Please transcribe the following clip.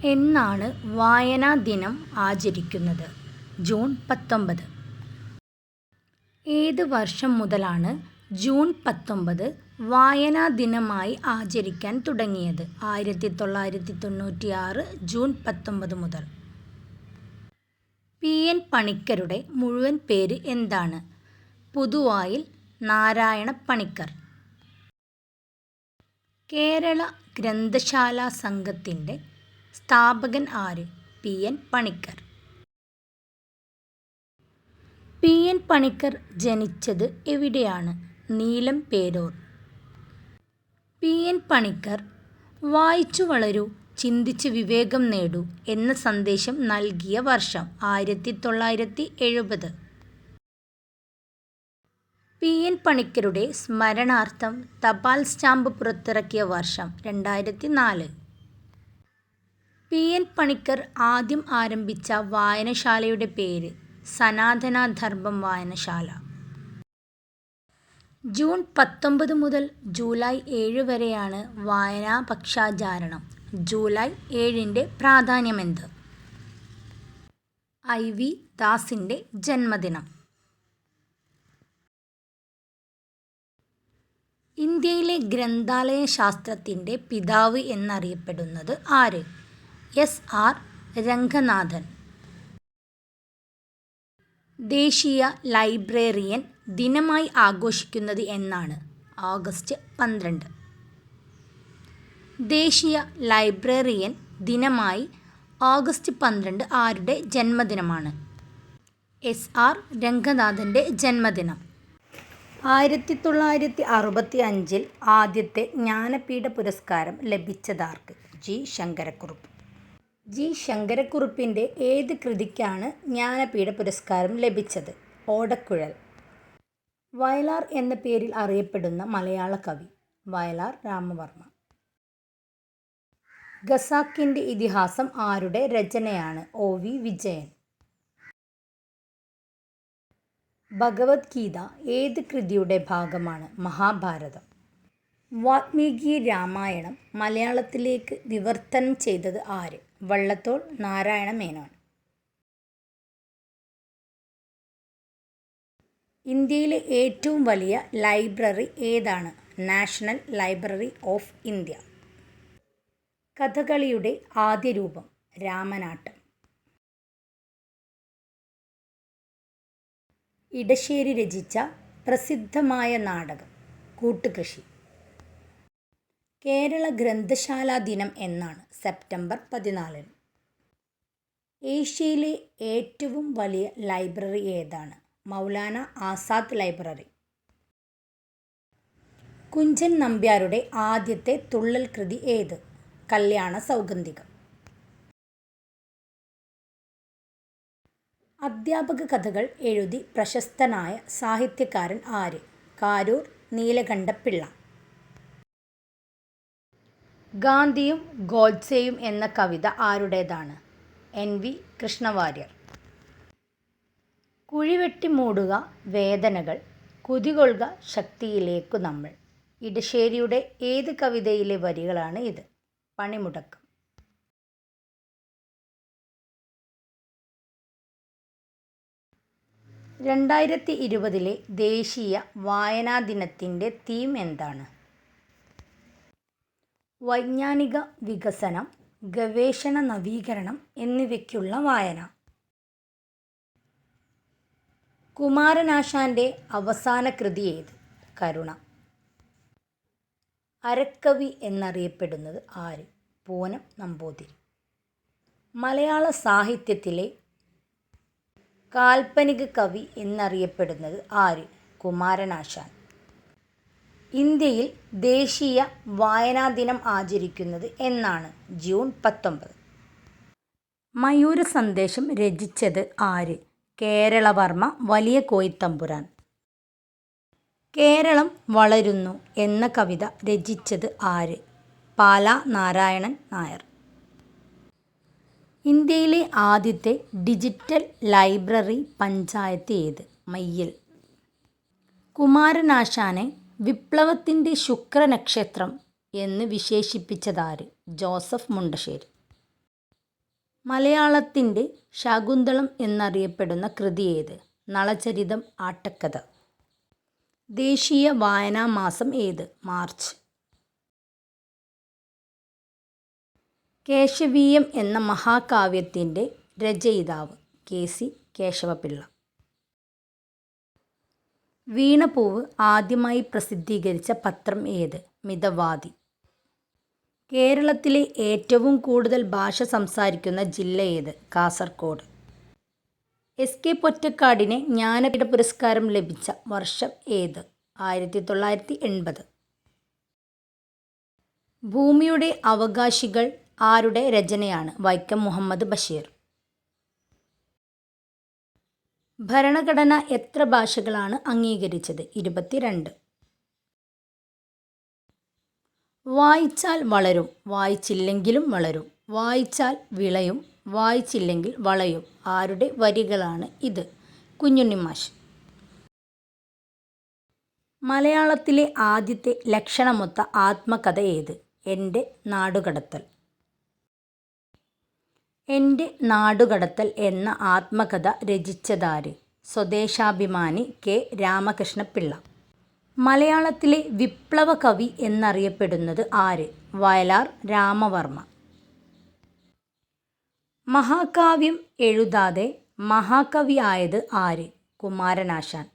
എന്നാണ് വായനാ ദിനം ആചരിക്കുന്നത്? ജൂൺ 19. ഏത് വർഷം മുതലാണ് ജൂൺ 19 വായനാ ദിനമായി ആചരിക്കാൻ തുടങ്ങിയത്? 1996 ജൂൺ 19 മുതൽ. പി.എൻ. പണിക്കരുടെ മുഴുവൻ പേര് എന്താണ്? പുതുവായിൽ നാരായണ പണിക്കർ. കേരള ഗ്രന്ഥശാലാ സംഘത്തിൻ്റെ സ്ഥാപകൻ ആര്? പി.എൻ. പണിക്കർ. പി.എൻ. പണിക്കർ ജനിച്ചത് എവിടെയാണ്? നീലംപേരൂർ. പി.എൻ. പണിക്കർ വായിച്ചു വളരൂ, ചിന്തിച്ച് വിവേകം നേടൂ എന്ന സന്ദേശം നൽകിയ വർഷം? 1970. പി.എൻ. പണിക്കരുടെ സ്മരണാർത്ഥം തപാൽ സ്റ്റാമ്പ് പുറത്തിറക്കിയ വർഷം? 2004. പി.എൻ. പണിക്കർ ആദ്യം ആരംഭിച്ച വായനശാലയുടെ പേര്? സനാതന ധർമ്മം വായനശാല. ജൂൺ 19 മുതൽ ജൂലൈ 7 വരെയാണ് വായനാ പക്ഷാചരണം. ജൂലൈ 7-ന്റെ പ്രാധാന്യമെന്ത്? ഐ.വി. ദാസിൻ്റെ ജന്മദിനം. ഇന്ത്യയിലെ ഗ്രന്ഥാലയ ശാസ്ത്രത്തിൻ്റെ പിതാവ് എന്നറിയപ്പെടുന്നത് ആര്? എസ്.ആർ. രംഗനാഥൻ. ദേശീയ ലൈബ്രറിയൻ ദിനമായി ആഘോഷിക്കുന്നത് എന്നാണ്? ഓഗസ്റ്റ് 12. ദേശീയ ലൈബ്രറിയൻ ദിനമായി ഓഗസ്റ്റ് 12 ആരുടെ ജന്മദിനമാണ്? എസ്.ആർ. രംഗനാഥൻ്റെ ജന്മദിനം. 1965 ആദ്യത്തെ ജ്ഞാനപീഠ പുരസ്കാരം ലഭിച്ചതാർക്ക്? ജി. ശങ്കരക്കുറുപ്പ്. ജി. ശങ്കരക്കുറുപ്പിൻ്റെ ഏത് കൃതിക്കാണ് ജ്ഞാനപീഠ പുരസ്കാരം ലഭിച്ചത്? ഓടക്കുഴൽ. വയലാർ എന്ന പേരിൽ അറിയപ്പെടുന്ന മലയാള കവി? വയലാർ രാമവർമ്മ. ഖസാക്കിൻ്റെ ഇതിഹാസം ആരുടെ രചനയാണ്? ഒ.വി. വിജയൻ. ഭഗവദ്ഗീത ഏത് കൃതിയുടെ ഭാഗമാണ്? മഹാഭാരതം. വാൽമീകി രാമായണം മലയാളത്തിലേക്ക് വിവർത്തനം ചെയ്തത് ആര്? വള്ളത്തോൾ നാരായണ മേനോൻ. ഇന്ത്യയിലെ ഏറ്റവും വലിയ ലൈബ്രറി ഏതാണ്? National library of India. കഥകളിയുടെ ആദ്യ രൂപം? രാമനാട്ടം. ഇടശ്ശേരി രചിച്ച പ്രസിദ്ധമായ നാടകം? കൂട്ടുകൃഷി. കേരള ഗ്രന്ഥശാലാ ദിനം എന്നാണ്? സെപ്റ്റംബർ 14. ഏഷ്യയിലെ ഏറ്റവും വലിയ ലൈബ്രറി ഏതാണ്? മൗലാന ആസാദ് ലൈബ്രറി. കുഞ്ചൻ നമ്പ്യാരുടെ ആദ്യത്തെ തുള്ളൽ കൃതി ഏത്? കല്യാണ സൗഗന്ധികം. അധ്യാപക കഥകൾ എഴുതി പ്രശസ്തനായ സാഹിത്യകാരൻ ആര്? കാരൂർ നീലകണ്ഠപിള്ള. ഗാന്ധിയും ഗോഡ്സെയും എന്ന കവിത ആരുടേതാണ്? എൻ.വി. കൃഷ്ണവാര്യർ. കുഴിവെട്ടി മൂടുക വേദനകൾ, കുതികൊള്ളുക ശക്തിയിലേക്കു നമ്മൾ. ഇടശ്ശേരിയുടെ ഏത് കവിതയിലെ വരികളാണ് ഇത്? പണിമുടക്ക്. 2020 ദേശീയ വായനാ ദിനത്തിൻ്റെ തീം എന്താണ്? വൈജ്ഞാനിക വികസനം, ഗവേഷണ നവീകരണം എന്നിവയ്ക്കുള്ള വായന. കുമാരനാശാൻ്റെ അവസാന കൃതി ഏത്? കരുണ. അരക്കവി എന്നറിയപ്പെടുന്നത് ആര്? പൂനം നമ്പൂതിരി. മലയാള സാഹിത്യത്തിലെ കാൽപ്പനിക കവി എന്നറിയപ്പെടുന്നത് ആര്? കുമാരനാശാൻ. ഇന്ത്യയിൽ ദേശീയ വായനാ ദിനം ആചരിക്കുന്നത് എന്നാണ്? ജൂൺ 19. മയൂര സന്ദേശം രചിച്ചത് ആര്? കേരളവർമ്മ വലിയ കോയിത്തമ്പുരാൻ. കേരളം വളരുന്നു എന്ന കവിത രചിച്ചത് ആര്? പാലാ നാരായണൻ നായർ. ഇന്ത്യയിലെ ആദ്യത്തെ ഡിജിറ്റൽ ലൈബ്രറി പഞ്ചായത്ത് ഏത്? മയ്യിൽ. കുമാരനാശാനെ വിപ്ലവത്തിൻ്റെ ശുക്രനക്ഷത്രം എന്ന് വിശേഷിപ്പിച്ചതാര്? ജോസഫ് മുണ്ടശ്ശേരി. മലയാളത്തിൻ്റെ ശാകുന്തളം എന്നറിയപ്പെടുന്ന കൃതി ഏത്? നളചരിതം, ആട്ടക്കഥ. ദേശീയ വായനാ മാസം ഏത്? മാർച്ച്. കേശവീയം എന്ന മഹാകാവ്യത്തിൻ്റെ രചയിതാവ്? കെ.സി. കേശവപിള്ള. വീണപൂവ് ആദ്യമായി പ്രസിദ്ധീകരിച്ച പത്രം ഏത്? മിതവാദി. കേരളത്തിലെ ഏറ്റവും കൂടുതൽ ഭാഷ സംസാരിക്കുന്ന ജില്ല ഏത്? കാസർഗോഡ്. എസ്.കെ. പൊറ്റക്കാടിന് ജ്ഞാനപീഠ പുരസ്കാരം ലഭിച്ച വർഷം ഏത്? 1980. ഭൂമിയുടെ അവകാശികൾ ആരുടെ രചനയാണ്? വൈക്കം മുഹമ്മദ് ബഷീർ. ഭരണഘടന എത്ര ഭാഷകളാണ് അംഗീകരിച്ചത്? 22. വായിച്ചാൽ വളരും, വായിച്ചില്ലെങ്കിലും വളരും, വായിച്ചാൽ വിളയും, വായിച്ചില്ലെങ്കിൽ വളയും. ആരുടെ വരികളാണ് ഇത്? കുഞ്ഞുണ്ണിമാഷ്. മലയാളത്തിലെ ആദ്യത്തെ ലക്ഷണമൊത്ത ആത്മകഥ ഏത്? എൻ്റെ നാടുകടത്തൽ. എൻ്റെ നാടുകടത്തൽ എന്ന ആത്മകഥ രചിച്ചതാര്? സ്വദേശാഭിമാനി കെ. രാമകൃഷ്ണപിള്ള. മലയാളത്തിലെ വിപ്ലവ കവി എന്നറിയപ്പെടുന്നത് ആര്? വയലാർ രാമവർമ്മ. മഹാകാവ്യം എഴുതാതെ മഹാകവി ആയത് ആര്? കുമാരനാശാൻ.